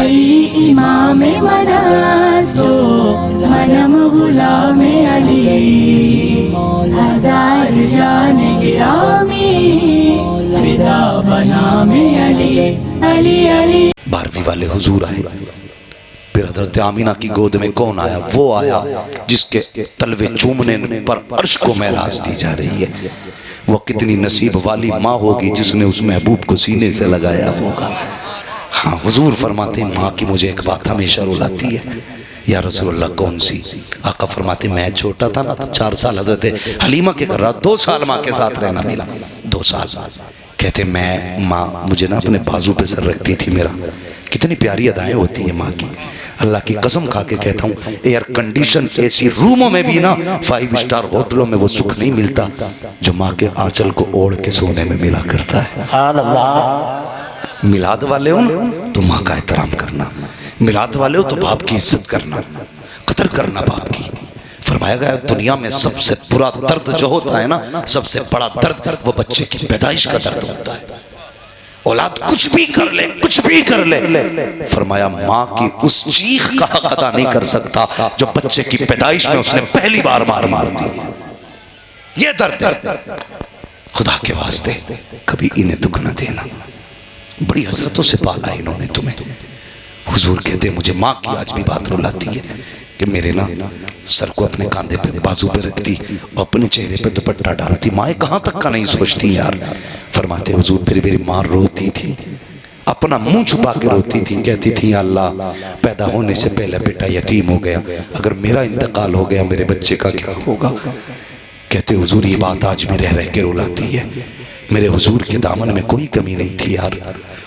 अली इमाम मनास्तो मनम गुलाम अली हजार जान गिरामी फिदा बनाम अली अली अली। 12वीं वाले हुजूर आए, फिर हजरत आमीना की गोद में कौन आया? वो आया जिसके तलवे चूमने पर अर्श को महराज दी जा रही है। वो कितनी नसीब वाली माँ होगी जिसने उस महबूब को सीने से लगाया होगा। हाँ, हुजूर फरमाते हैं माँ की मुझे एक बात हमेशा रुलाती है। या रसूलुल्लाह कौन सी? आका फरमाते मैं छोटा था ना, तो 4 साल हजरत हलीमा के घर रहा, 2 साल माँ के साथ रहना मिला, 2 साल। कहते मैं माँ मुझे ना अपने बाजू पे सर रखती थी मेरा। कितनी प्यारी अदाएं होती है माँ की। अल्लाह की कसम खा के कहता हूँ, एयर कंडीशन एसी रूमों में भी ना 5 स्टार होटलों में वो सुख नहीं मिलता जो माँ के आंचल को ओढ़ के सोने में मिला करता है। मिलाद वाले हो ना तो माँ का एहतराम करना, मिलाद वाले हो तो बाप की इज्जत करना, कदर करना बाप की। फरमाया गया दुनिया में सबसे बुरा दर्द जो होता है ना, सबसे बड़ा दर्द वो बच्चे की पैदाइश का दर्द होता है। औलाद कुछ भी कर ले, कुछ भी कर ले, फरमाया माँ की उस चीख का हक अदा नहीं कर सकता जो बच्चे की पैदाइश में उसने पहली बार मार दी। ये दर्द है। खुदा के वास्ते कभी इन्हें दुख न देना। बड़ी हसरतों से पाला है इन्होंने तुम्हें। हुजूर कहते मुझे माँ की आज भी बात रुलाती है कि मेरे ना सर को अपने कांधे पे बाजू पे रखती और अपने चेहरे पे दुपट्टा डालती। माँ कहाँ तक का नहीं सोचती यार। फरमाते हुजूर फिर मेरी माँ रोती थी, अपना मुंह छुपा के रोती थी, कहती थी अल्लाह पैदा होने से पहले बेटा यतीम हो गया, अगर मेरा इंतकाल हो गया मेरे बच्चे का क्या होगा। कहते हुजूर ये बात आज भी रह के रुलाती है। मेरे हुजूर के दामन में कोई कमी नहीं थी यार,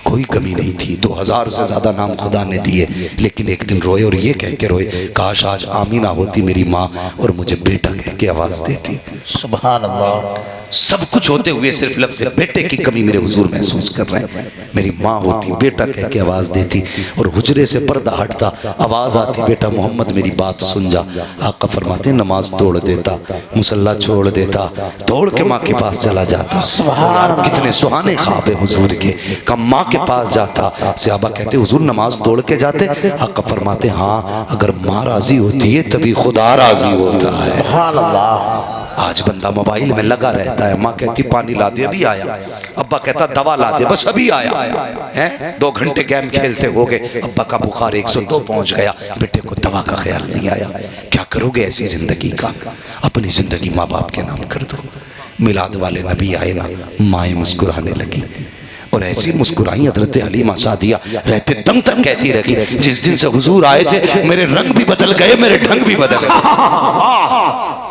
कोई कमी नहीं थी। 2000 से ज्यादा नाम खुदा ने दिए, लेकिन एक दिन रोए और ये कह के रोए, काश आज आमीना होती मेरी माँ और मुझे बेटा कह के आवाज देती। सुभान अल्लाह। सब कुछ होते हुए सिर्फ लफ्ज़ बेटे की कमी मेरे हुजूर महसूस कर रहे हैं। मेरी माँ होती बेटा कह के आवाज देती और हुजरे से पर्दा हटता, आवाज आती बेटा मोहम्मद मेरी बात सुन जा। आका फरमाते नमाज तोड़ देता, मुसल्ला छोड़ देता, दौड़ के माँ के पास चला जाता। कितने सुहाने ख्वाब है हुजूर के। कब माँ के पास जाता, सहाबा कहते हुजूर नमाज तोड़ के जाते? आका फरमाते हाँ, अगर माँ राजी होती है तभी खुदा राजी होता है। सुभान अल्लाह। आज बंदा मोबाइल में लगा रहता है, माँ कहती पानी ला दे अभी आया, अब्बा कहता दवा ला दे बस अभी आया है। 2 घंटे गेम खेलते हो गए, अब्बा का बुखार 102 पहुंच गया, बेटे को दवा का ख्याल नहीं आया। क्या करोगे ऐसी जिंदगी का? अपनी जिंदगी माँ बाप के नाम कर दो। मिलाद वाले नबी आए ना, माएँ मुस्कुराने लगी और ऐसी मुस्कुराई हजरत हलीमा सादिया रहते दम तक कहती रही, जिस दिन से हुजूर आए थे मेरे रंग भी बदल गए, मेरे ढंग भी बदल गए।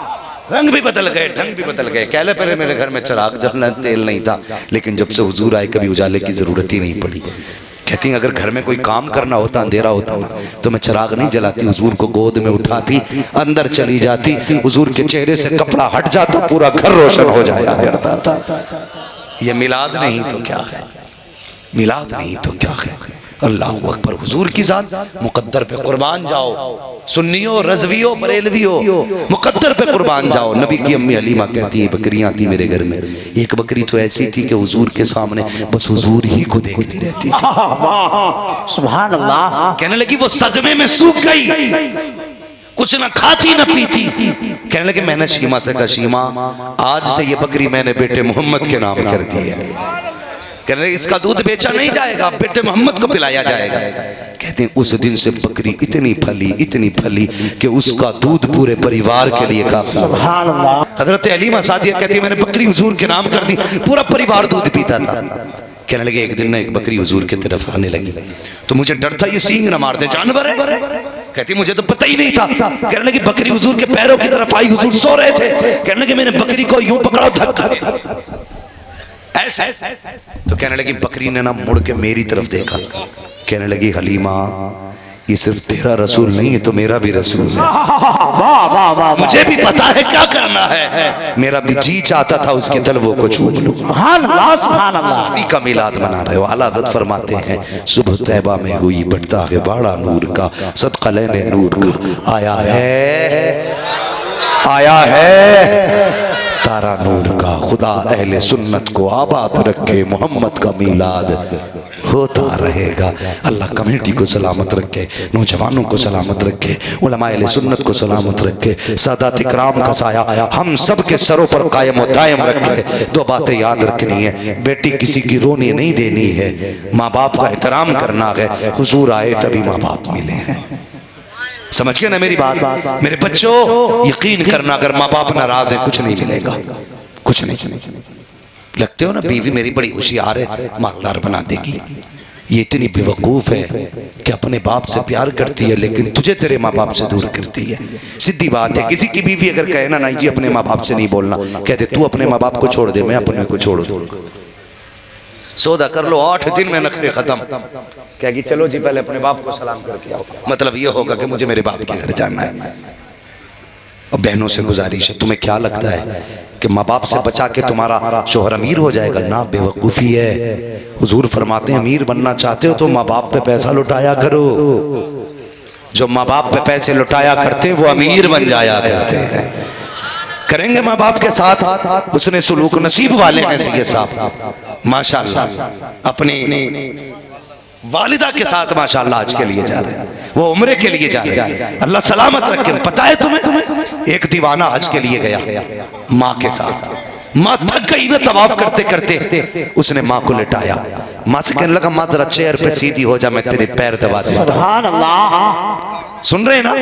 रंग भी बदल गए, ढंग भी बदल गए। कहले पहले मेरे घर में चिराग जलना तेल नहीं था, लेकिन जब से हुजूर आए कभी उजाले की जरूरत ही नहीं पड़ी। कहती अगर घर में कोई काम करना होता, अंधेरा होता ना, तो मैं चिराग नहीं जलाती, हुजूर को गोद में उठाती, अंदर चली जाती, हुजूर के चेहरे से कपड़ा हट जाता, पूरा घर रोशन हो जाया करता था। ये मिलाद नहीं तो क्या है, मिलाद नहीं तो क्या है। अल्लाह अकबर। हुजूर की जात मुकद्दर पे कुर्बान जाओ, सुन्नियों रज़वियों बरेलवियों मुकद्दर पे कुर्बान जाओ। नबी की अम्मी हलीमा कहती है बकरियां थी मेरे घर में, एक बकरी तो ऐसी थी कि हुजूर के सामने बस हुजूर ही को देखती रहती थी। सुभान अल्लाह। कहने लगी वो सदमे में सूख गई, कुछ ना खाती ना पीती। कहने लगे मैंने शीमा से कहा शीमा आज से ये बकरी मैंने बेटे मोहम्मद के नाम कर दी है। कहने लगे इसका दूध बेचा नहीं जाएगा, बेटे मोहम्मद को पिलाया जाएगा। कहते हैं उस दिन से बकरी इतनी फली कि उसका दूध पूरे परिवार के लिए काफी। सुभान अल्लाह। हजरत हलीमा सादिया कहती है मैंने बकरी हुजूर के नाम कर दी, पूरा परिवार दूध पीता था। कहने लगे एक दिन ना एक बकरी हुजूर की तरफ आने लगी, तो मुझे डर था ये सींग न मार दे, जानवर है। कहती मुझे तो पता ही नहीं था। कहने लगी बकरी हुजूर के पैरों की तरफ आई, हुजूर सो रहे थे। कहने लगे मैंने बकरी को यूं पकड़ा धक्का दिया ऐसे। तो कहने लगी बकरी ने ना मुड़ के मेरी तरफ देखा। कहने लगी हलीमा ये सिर्फ तेरा रसूल नहीं है तो मेरा भी रसूल है। मुझे भी पता है क्या करना है, मेरा भी जी चाहता था उसके तलवों को छू लूं। सुभान अल्लाह सुभान अल्लाह। नबी का मिलाद मना रहे हो। आला हज़रत फरमाते हैं सुबह तैबा में हुई बढ़ता है बाड़ा नूर का, सदका लेने नूर का आया है, आया है, तारा नूर का खुदा अहले सुन्नत को आबाद रखे, मोहम्मद का मीलाद होता रहेगा। अल्लाह कमेटी को सलामत रखे, नौजवानों को सलामत रखे, उलमा अहले सुन्नत को सलामत रखे, सादात इकराम का साया हम सब के सरों पर कायम व दायम रखे। दो बातें याद रखनी है, बेटी किसी की रोनी नहीं देनी है, माँ बाप का एहतराम करना है। हुजूर आए तभी माँ बाप मिले हैं, समझ गए ना मेरी बात? मेरे बच्चों यकीन करना, अगर माँ बाप नाराज हैं कुछ नहीं मिलेगा, कुछ नहीं। लगते हो ना बीवी मेरी बड़ी होशियार है, मालदार बना देगी। ये इतनी बेवकूफ है कि अपने बाप से प्यार करती है लेकिन तुझे तेरे माँ बाप से दूर करती है। सीधी बात है, किसी की बीवी अगर कहे ना नहीं जी अपने माँ बाप से नहीं बोलना, कहते तू अपने माँ बाप को छोड़ दे, मैं अपने को छोड़ दूँ। सौदा कर लो, 8 दिन में नखरे खत्म। कहेगी चलो जी पहले अपने बाप को सलाम करके आओ, मतलब ये होगा कि मुझे मेरे बाप के घर जाना है। और बहनों से गुजारिश है, तुम्हें क्या लगता है कि माँ बाप से बचा के तुम्हारा शोहर अमीर हो जाएगा? ना, बेवकूफ़ी है। हुजूर फरमाते हैं अमीर बनना चाहते हो तो माँ बाप पे पैसा लुटाया करो। जो माँ बाप पे पैसे लुटाया करते वो अमीर बन जाया करते हैं। करेंगे माँ बाप के साथ उसने सुलूक, नसीब वाले हैं सैयद साहब माशाल्लाह, अपनी वालिदा के साथ माशाल्लाह आज के लिए जा रहे हैं, वो उम्रे के लिए जा रहे हैं। अल्लाह सलामत रखे। पता है तुम्हें, एक दीवाना हज के लिए गया माँ के साथ, माँ थक गई ना तवाफ करते करते, उसने माँ को लिटाया। माँ से कहने लगा माँ जरा चेयर पे सीधी हो जा, मैं तेरे पैर दबा दे। सुभान अल्लाह, सुन रहे ना?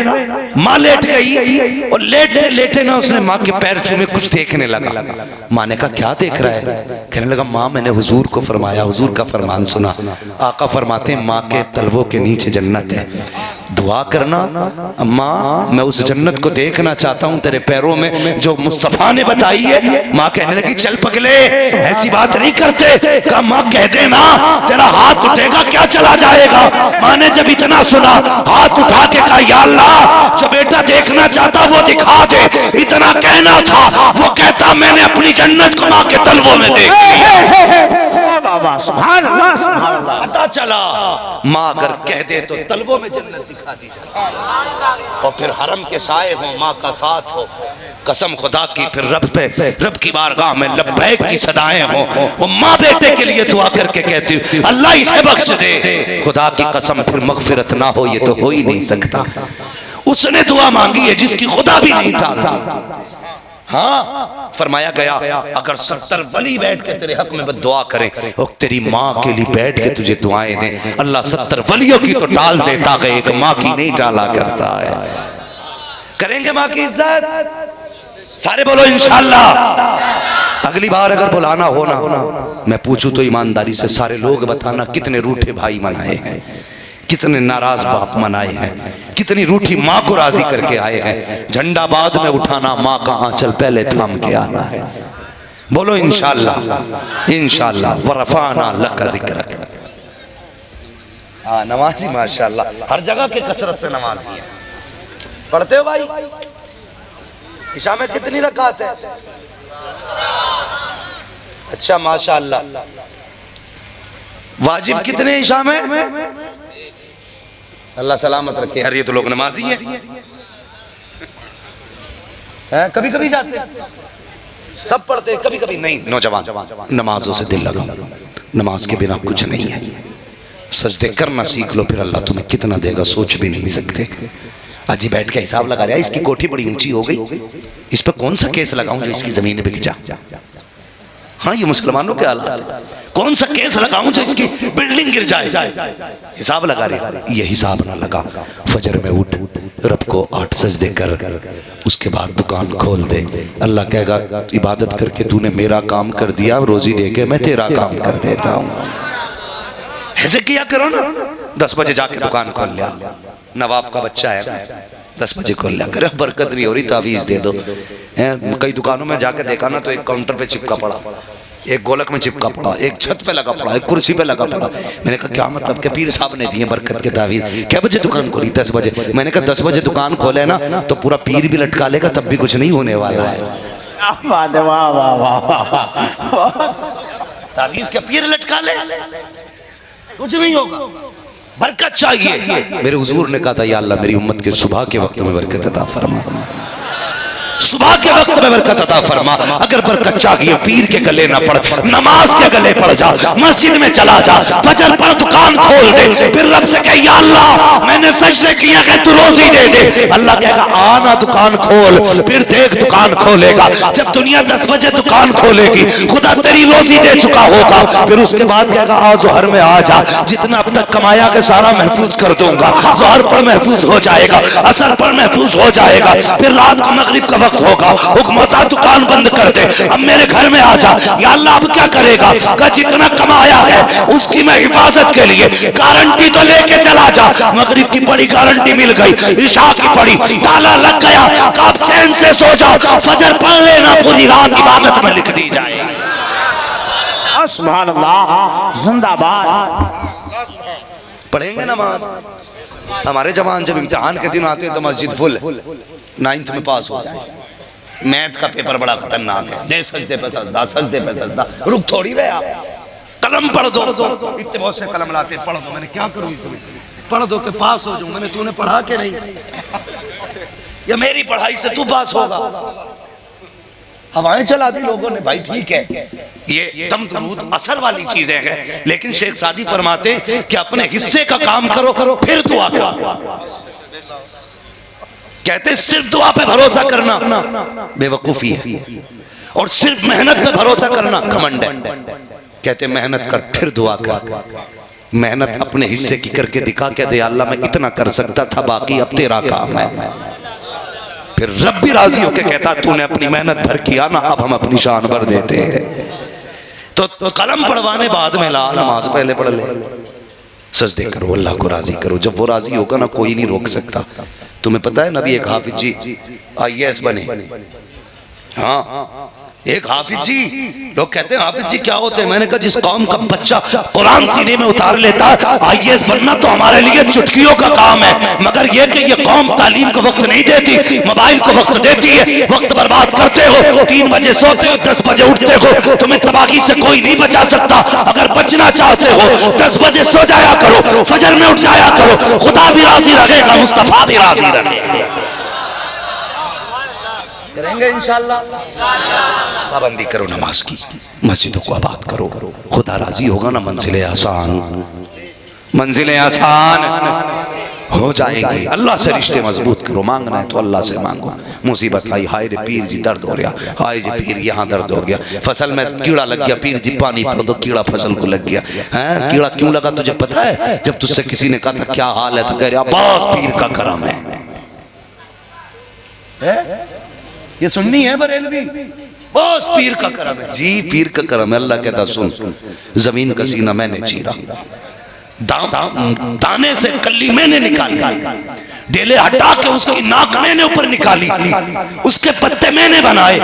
माँ लेट गई और लेटे लेटे ना उसने माँ के पैर छूमे, कुछ देखने लगा। माँ ने कहा क्या देख रहा है? कहने लगा माँ मैंने हुजूर को फरमाया, हुजूर का फरमान सुना। आका फरमाते हैं माँ के तलवों के नीचे जन्नत है, दुआ करना अम्मा मैं उस जन्नत को देखना चाहता हूँ तेरे पैरों में जो मुस्तफा ने बताई है। माँ कहने लगी चल पगले ऐसी बात नहीं करते। कहा माँ कह देना तेरा हाथ उठेगा क्या चला जाएगा। माँ ने जब इतना सुना हाथ उठा के कहा या अल्लाह जो बेटा देखना चाहता वो दिखा दे। इतना कहना था, वो कहता मैंने अपनी जन्नत को माँ के तलवों में देख ली। सुभान अल्लाह, सुभान अल्लाह। पता चला माँ अगर कह दे तो तलवों में जन्नत दिखा दी जाए, और फिर हरम के साए हो, माँ का साथ हो, कसम खुदा की, फिर रब की बारगाह में लब्बैक की सदाएं हो। वो माँ बेटे के लिए दुआ करके कहती हूँ अल्लाह इसे बख्श दे। खुदा की कसम फिर मगफिरत ना हो ये तो हो ही नहीं सकता। उसने दुआ मांगी है जिसकी खुदा भी नहीं था। हाँ फरमाया गया अगर 70 वली बैठ के तेरे हक में दुआ करें और तेरी माँ के लिए बैठ के तुझे दुआएं दें, अल्लाह 70 वलियों की तो टाल देता है, एक माँ की नहीं टाला करता है। करेंगे माँ की इज्जत, सारे बोलो इंशाअल्लाह। अगली बार अगर बुलाना हो ना, मैं पूछूं तो ईमानदारी से सारे लोग बताना कितने रूठे भाई मनाए हैं, कितने नाराज बाप मनाए हैं, कितनी रूठी माँ को राजी करके आए हैं। झंडा बाद में उठाना, माँ का आंचल पहले थाम के आना है। बोलो इंशाअल्लाह, इंशाअल्लाह। वरफाना लका जिक्रक। हाँ नमाजी माशाअल्लाह, हर जगह के कसरत से नमाजी है। पढ़ते हो भाई? इशा में कितनी रकात है? अच्छा माशाअल्लाह। वाजिब कितने इशा में? अल्लाह सलामत रखे। यार ये तो लोग नमाजी हैं, कभी कभी जाते हैं, सब पढ़ते कभी कभी नहीं। नौजवान नमाजों से दिल लगाओ, नमाज के बिना कुछ नहीं है। सजदे करना सीख लो, फिर अल्लाह तुम्हें कितना देगा सोच भी नहीं सकते। आज ही बैठ के हिसाब लगा रहा है, इसकी कोठी बड़ी ऊंची हो गई, इस पर कौन सा केस लगाऊं जो इसकी जमीन बिक जा। हाँ ये मुसलमानों के हालात है, कौन सा केस लगाऊं जो इसकी बिल्डिंग गिर जाए। हिसाब लगा रहे, ये हिसाब ना लगा। फजर में उठ, रब को 8 सजदे कर, उसके बाद दुकान खोल दे। अल्लाह कहेगा इबादत करके तूने मेरा काम कर दिया, रोजी दे के मैं तेरा काम कर देता हूँ। ऐसे किया करो ना। 10 बजे जाके दुकान खोल लिया, नवाब का बच्चा है ना, 10 बजे खोल लिया करे, बरकत नहीं हो रही तावीज दे दो। कई दुकानों में जाके देखा ना तो एक काउंटर पे चिपका पड़ा, एक गोलक में चिपका पड़ा, एक छत पे लगा पड़ा, एक कुर्सी पे लगा पड़ा। मैंने कहा क्या मतलब, के पीर साहब ने दिए बरकत के तावीज। क्या बजे दुकान खोली? 10 बजे। मैंने कहा 10 बजे दुकान खोले ना तो पूरा पीर भी लटका लेगा तब भी कुछ नहीं होने वाला है। तावीज के पीर लटका ले कुछ नहीं होगा, बरकत चाहिए। मेरे हुजूर ने कहा था या अल्लाह मेरी उम्मत के सुबह के वक्त में बरकत अता फरमा। सुबह के वक्त में बरकत अता फरमा। अगर बरकत चाहिए पीर के गले ना पड़, नमाज के गले पड़ जा, मस्जिद में चला जा, फजर पर दुकान खोल दे, फिर रब से कह या अल्लाह मैंने सजदे किए हैं तू रोजी दे दे। अल्लाह कहेगा आना दुकान खोल, फिर देख दुकान खोलेगा। जब दुनिया 10 बजे दुकान खोलेगी खुदा तेरी रोजी दे चुका होगा। फिर उसके बाद कहेगा आ जोहर में आ जा, जितना अब तक कमाया के सारा महफूज कर दूंगा। जोहर पर महफूज हो जाएगा, असर पर महफूज हो जाएगा, फिर रात को मगरिब का वक्त होगा, हुक्म होता दुकान बंद कर दे, अब मेरे घर में आ जा। या अल्लाह अब क्या करेगा? का जितना कमाया है उसकी मैं हिफाजत के लिए गारंटी तो लेके चला जा। मगरिब की बड़ी गारंटी मिल गई, इशा की पड़ी, ताला लग गया, आप चैन से सो जाओ, फजर पढ़ लेना, पूरी रात इबादत में लिख दी जाए। सुभान अल्लाह, जिंदाबाद। पढ़ेंगे नमाज। हमारे जवान जब इम्तिहान के दिन आते हैं तो मस्जिद फुल, 9th में पास हो जाए। मैथ का पेपर बड़ा खतरनाक है, दे सजदे पे सजदा, सजदे पे सजदा, रुक थोड़ी रहे आप, कलम पढ़ दो। इतने बहुत से कलम लाते, पढ़ दो। मैंने क्या करूं इसमें? पढ़ दो के पास हो जाऊं। मैंने तूने पढ़ा के नहीं, या मेरी पढ़ाई से तू पास होगा? हवाएं चला दी लोगों ने। भाई ठीक है, ये दम दुरूद असर वाली चीजें हैं, लेकिन शेख सादी फरमाते कि अपने हिस्से का काम करो, फिर दुआ करो। कहते सिर्फ दुआ पे भरोसा करना बेवकूफी है, और सिर्फ मेहनत पे भरोसा करना घमंड है। कहते मेहनत कर फिर दुआ कर। मेहनत अपने हिस्से की करके दिखा, कहते अल्लाह मैं इतना कर सकता था, बाकी अब तेरा काम है। फिर रब भी राजी होके कहता तूने अपनी मेहनत भर किया ना, अब हम अपनी शान भर देते हैं। तो कलम पढ़वाने बाद में ला, नमाज पहले पढ़ ले, सजदे करो, अल्लाह को राजी करो। जब वो राजी होगा ना कोई नहीं रोक सकता। तुम्हें पता है नबी एक हाफिज जी IAS बने। हाँ, एक हाफिज जी, लोग कहते हैं हाफिज जी क्या होते हैं? मैंने कहा जिस कौम का बच्चा कुरान सीने में उतार लेता है, IAS बनना तो हमारे लिए चुटकियों का काम है। मगर यह कि ये कौम तालीम को वक्त नहीं देती, मोबाइल को वक्त देती है, वक्त बर्बाद करते हो, 3 बजे सोते हो, 10 बजे उठते हो, तुम्हें तबाही से कोई नहीं बचा सकता। अगर बचना चाहते हो 10 बजे सो जाया करो, फजर में उठ जाया करो, खुदा भी राजी रहेगा, मुस्तफा भी राजी रहेगा। करेंगे इंशाअल्लाह। पाबंदी करो नमाज की, मस्जिदों को आबाद करो, खुदा राजी होगा ना। मंजिलें आसान, मंजिलें आसान हो जाएंगी। अल्लाह से रिश्ते मजबूत करो। मांगना है तो अल्लाह से मांगो। मुसीबत आई, हाय रे पीर जी दर्द हो रहा, हाय जी पीर यहाँ दर्द हो गया, फसल में कीड़ा लग गया, पीर जी पानी पड़ दो, कीड़ा फसल को लग गया है। कीड़ा क्यों लगा तुझे पता है? जब तुझसे किसी ने कहा था क्या हाल है तो कह रहा बस पीर का करम है। ये सुन्नी है बरेलवी, बस पीर का करम है। जी पीर का करम है। अल्लाह कहता सुन, जमीन का सीना मैंने चीरा, दाने से कली मैंने निकाली, डेले हटा के उसकी नाक मैंने ऊपर निकाली, उसके पत्ते मैंने बनाए,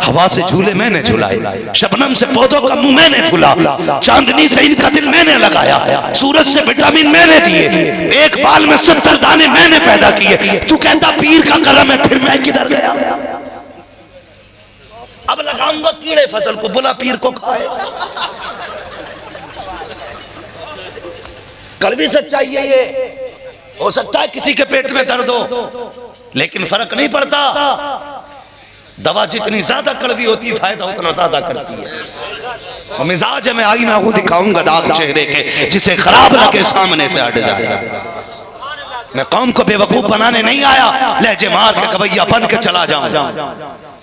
हवा से झूले मैंने झुलाए, शबनम से पौधों का मुंह मैंने धुला, चांदनी से इनका दिल मैंने लगाया, सूरज से विटामिन मैंने दिए, एक बाल में 70 दाने मैंने पैदा किए। तू कहता पीर का करम है, फिर मैं किधर गया? अब लगाऊंगा कीड़े फसल को, बुला पीर को खाए। कड़वी सच्चाई है ये। हो सकता है किसी के पेट में दर्द हो, लेकिन फर्क नहीं पड़ता। दवा जितनी ज्यादा कड़वी होती है फायदा उतना ज्यादा करती है। और मिजाज में आईना हूं दिखाऊंगा दाग चेहरे के, जिसे खराब लगे सामने से हट जाए। मैं कौम को बेवकूफ बनाने नहीं आया, लहजे मार के कवैया बन के चला जाऊं।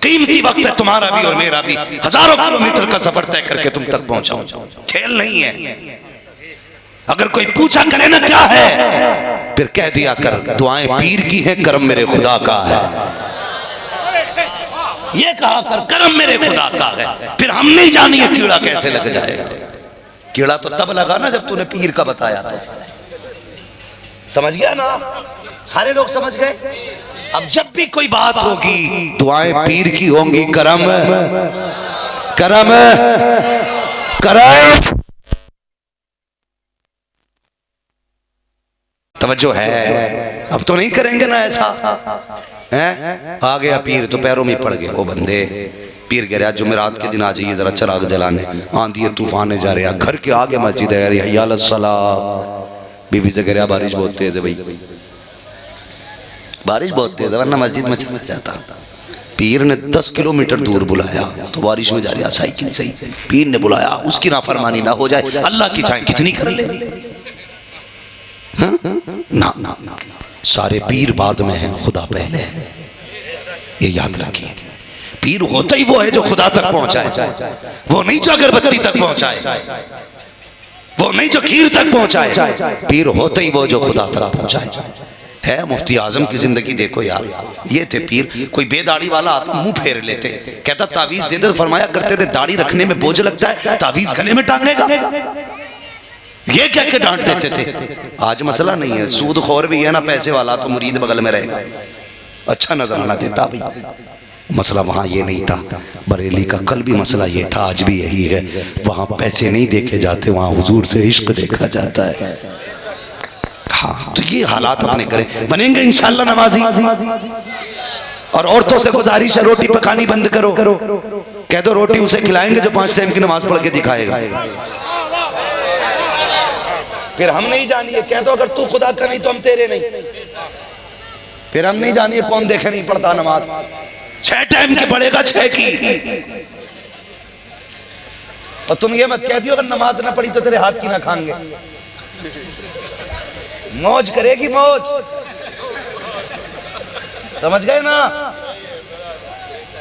कीमती वक्त है तुम्हारा भी और मेरा भी, हजारों किलोमीटर का सफर तय करके तुम तक पहुंचाऊं, खेल नहीं है। अगर कोई पूछा करे ना क्या है, फिर कह दिया कर दुआएं पीर की हैं, करम मेरे खुदा का है। ये कहा कर करम मेरे खुदा का है। फिर हम नहीं जानिए कीड़ा कैसे लग जाएगा। कीड़ा तो तब लगा ना जब तूने पीर का बताया तो। समझ गया ना? सारे लोग समझ गए। अब जब भी कोई बात होगी दुआएं पीर की होंगी, करम करम करम। तवज्जो है। अब तो नहीं करेंगे ना ऐसा है? आ गया पीर तो पैरों में पड़ गए वो बंदे। पीर कह रहा जुमेरात के दिन आ जाइए जरा चिराग जलाने, आंधी तूफान जा रहे, घर के आगे मस्जिद है। बीवी से कह रहा बारिश बहुत तेज है भाई, बारिश बहुत तेज है वरना मस्जिद में चला जाता। पीर ने 10 किलोमीटर दूर बुलाया तो बारिश में जा रहा साइकिल से ही। पीर ने बुलाया, उसकी नाफरमानी ना हो जाए, अल्लाह की चाहे कितनी कर ले। ना ना ना, सारे पीर बाद में हैं, खुदा पहले है, ये याद रखिए। पीर होता ही वो है जो खुदा तक पहुंचाए, वो नहीं जो अगरबत्ती तक पहुंचाए, वो नहीं जो खीर तक पहुंचाए। पीर होता ही वो जो खुदा तक पहुंचाए है। मुफ्ती आजम की जिंदगी देखो यार, ये थे पीर। कोई बेदाढ़ी वाला आता मुंह फेर लेते, कहता तावीज दे दे, फरमाया करते थे दाढ़ी रखने में बोझ लगता है, तावीज गले में टांगेगा, ये कह के डांट देते थे। आज मसला नहीं है, सूद खोर भी है ना पैसे वाला तो मुरीद बगल में रहेगा, अच्छा नजर आना देता भाई। मसला वहाँ ये नहीं था, बरेली का कल भी मसला ये था, आज भी यही है। वहाँ पैसे नहीं देखे जाते, वहाँ हुजूर से इश्क देखा जाता है। हाँ, तो ये हालात अपने करें, बनेंगे इंशाल्लाह नमाजी। और औरतों से गुजारिश है, रोटी पकानी बंद करो, कह दो रोटी उसे खिलाएंगे जो 5 टाइम की नमाज पढ़ के दिखाएगा। फिर हम नहीं जानिए, कह दो अगर तू खुदा का नहीं तो हम तेरे नहीं। फिर हम नहीं जानिए कौन देखे नहीं पड़ता नमाज, 6 टाइम की पढ़ेगा, 6 की। और तुम ये मत कह दियो अगर नमाज ना पढ़ी तो तेरे हाथ की ना खाएंगे। मौज करेगी मौज, समझ गए ना।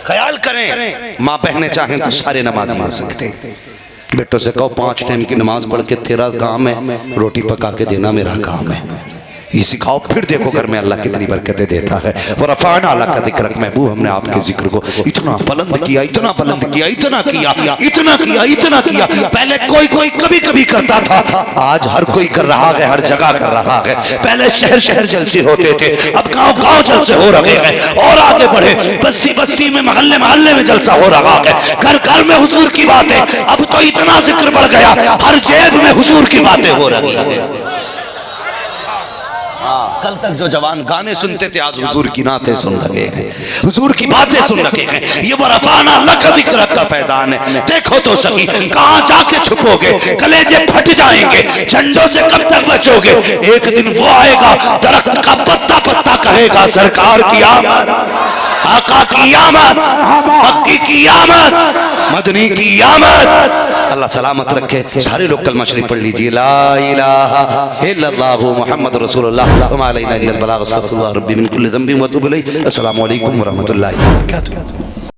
ख्याल करें, माँ बहनें चाहें तो सारे नमाज मार सकते। बेटों से कहो 5 टाइम की नमाज पढ़ के तेरा काम है, रोटी पका के देना मेरा काम है, ये सिखाओ। फिर देखो घर में अल्लाह कितनी बरकतें देता है। वो रफ़ाना अल्लाह का जिक्र, महबूब हमने आपके जिक्र को इतना बुलंद किया, इतना बुलंद किया, इतना किया, इतना किया, इतना किया। पहले कोई कोई कभी कभी करता था, आज हर कोई कर रहा है, हर जगह कर रहा है। पहले शहर शहर जलसे होते थे, अब गांव गांव जलसे हो रहे हैं। और आगे बढ़े, बस्ती बस्ती में, मोहल्ले मोहल्ले में जलसा हो रहा है। घर घर में हुजूर की बातें, अब तो इतना जिक्र बढ़ गया, हर जेब में हुजूर की बातें हो रही है। कल तक जो जवान गाने सुनते थे आज हुजूर की नातें सुन लगे हैं, हुजूर की बातें सुन लगे हैं। ये वो रफ़ाना लक ज़िक्र का फैजान है। देखो तो सही कहां जाके छुपोगे, कलेजे फट जाएंगे, झंडों से कब तक बचोगे। एक दिन वो आएगा, दरख्त का पत्ता पत्ता कहेगा सरकार की आमद, आका की आमद, मक्की की आमद, मदनी की आमद। अल्लाह सलामत रखे। सारे लोग कलमा शरीफ पढ़ लीजिए, ला इलाहा इल्लल्लाहु मुहम्मद रसूलुल्लाह व मा अलैना इल्लल बलाग, अस्तगफिरुल्लाह रब्बी मिन कुल्ली ज़ंबिन व अतूबु इलैहि। अस्सलामु अलैकुम व रहमतुल्लाहि व बरकातुहू।